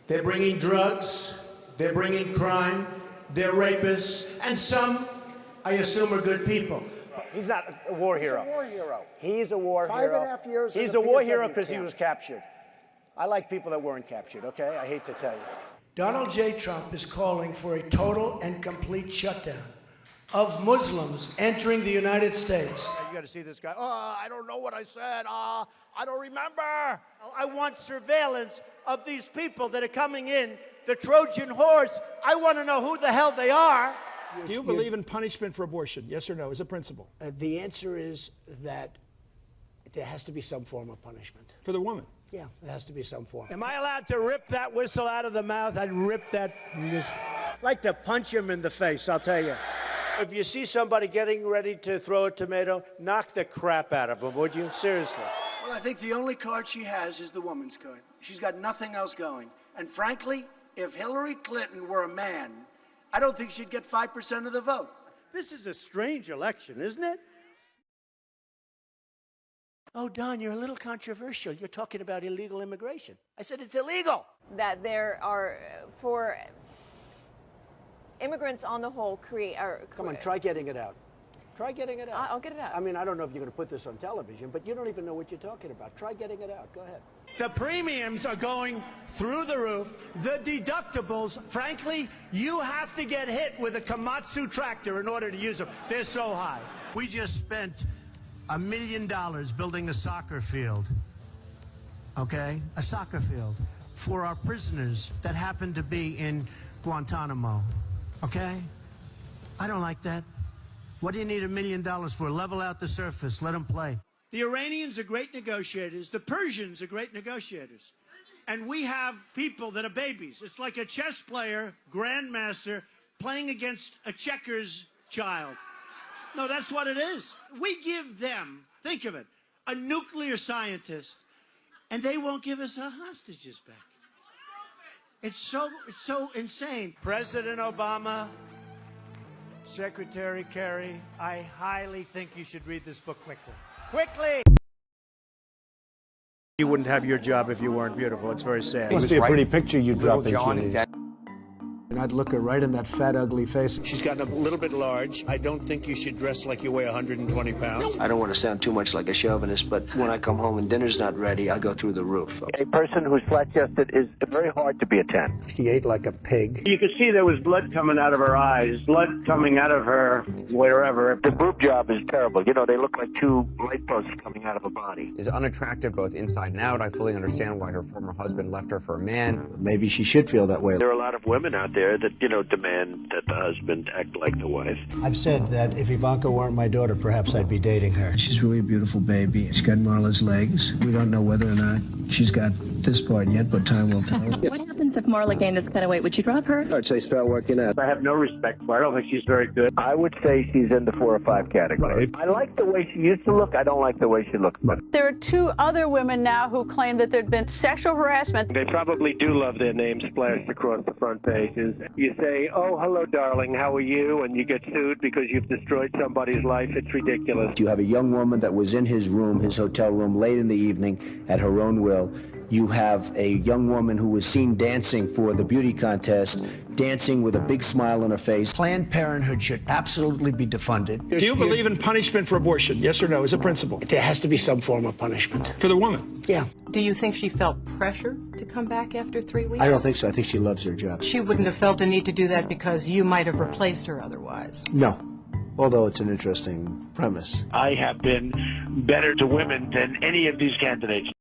They're bringing drugs, they're bringing crime, they're rapists, and some, I assume, are good people. He's not a war hero. He's a war hero. He's a war hero. 5.5 years. He's a war hero because he was captured. I like people that weren't captured, okay? I hate to tell you. Donald J. Trump is calling for a total and complete shutdown of Muslims entering the United States. You got to see this guy. Oh, I don't know what I said. I don't remember. I want surveillance of these people that are coming in, the Trojan horse. I want to know who the hell they are. Do you believe in punishment for abortion? Yes or no, as a principle? The answer is that there has to be some form of punishment. For the woman? Yeah, there has to be some form. Am I allowed to rip that whistle out of the mouth? I'd rip that. Like to punch him in the face, I'll tell you. If you see somebody getting ready to throw a tomato, knock the crap out of them, would you? Seriously. Well, I think the only card she has is the woman's card. She's got nothing else going. And frankly, if Hillary Clinton were a man, I don't think she'd get 5% of the vote. This is a strange election, isn't it? Oh, Don, you're a little controversial. You're talking about illegal immigration. I said it's illegal. That there are, for immigrants on the whole, Come on, try getting it out. Try getting it out. I'll get it out. I mean, I don't know if you're going to put this on television, but you don't even know what you're talking about. Try getting it out. Go ahead. The premiums are going through the roof. The deductibles, frankly, you have to get hit with a Komatsu tractor in order to use them. They're so high. We just spent $1 million building a soccer field, okay? A soccer field for our prisoners that happen to be in Guantanamo, okay? I don't like that. What do you need $1 million for? Level out the surface, let them play. The Iranians are great negotiators. The Persians are great negotiators. And we have people that are babies. It's like a chess player, grandmaster, playing against a checkers child. No, that's what it is. We give them, think of it, a nuclear scientist, and they won't give us our hostages back. It's so insane. President Obama, Secretary Kerry, I highly think you should read this book quickly. Quickly! You wouldn't have your job if you weren't beautiful. It's very sad. It must be a pretty picture you drop in John TV. And I'd look her right in that fat, ugly face. She's gotten a little bit large. I don't think you should dress like you weigh 120 pounds. I don't want to sound too much like a chauvinist, but when I come home and dinner's not ready, I go through the roof. A person who's flat-chested is very hard to be a 10. She ate like a pig. You could see there was blood coming out of her eyes, blood coming out of her wherever. The boob job is terrible. You know, they look like two light posts coming out of a body. Is unattractive both inside and out. I fully understand why her former husband left her for a man. Maybe she should feel that way. There are a lot of women out there that, demand that the husband act like the wife. I've said that if Ivanka weren't my daughter, perhaps I'd be dating her. She's really a beautiful baby. She's got Marla's legs. We don't know whether or not she's got this part yet, but time will tell. What happens if Marla gained this kind of weight? Would you drop her? I'd say start working out. I have no respect for her. I don't think she's very good. I would say she's in the 4 or 5 category. I like the way she used to look. I don't like the way she looks. But There are 2 other women now who claim that there'd been sexual harassment. They probably do love their names splashed across the front pages. You say, oh, hello, darling, how are you? And you get sued because you've destroyed somebody's life. It's ridiculous. You have a young woman that was in his room, his hotel room, late in the evening at her own will. You have a young woman who was seen dancing for the beauty contest, dancing with a big smile on her face. Planned Parenthood should absolutely be defunded. Do you believe in punishment for abortion? Yes or no, as a principle? There has to be some form of punishment. For the woman? Yeah. Do you think she felt pressure to come back after 3 weeks? I don't think so. I think she loves her job. She wouldn't have felt a need to do that because you might have replaced her otherwise. No. Although it's an interesting premise. I have been better to women than any of these candidates.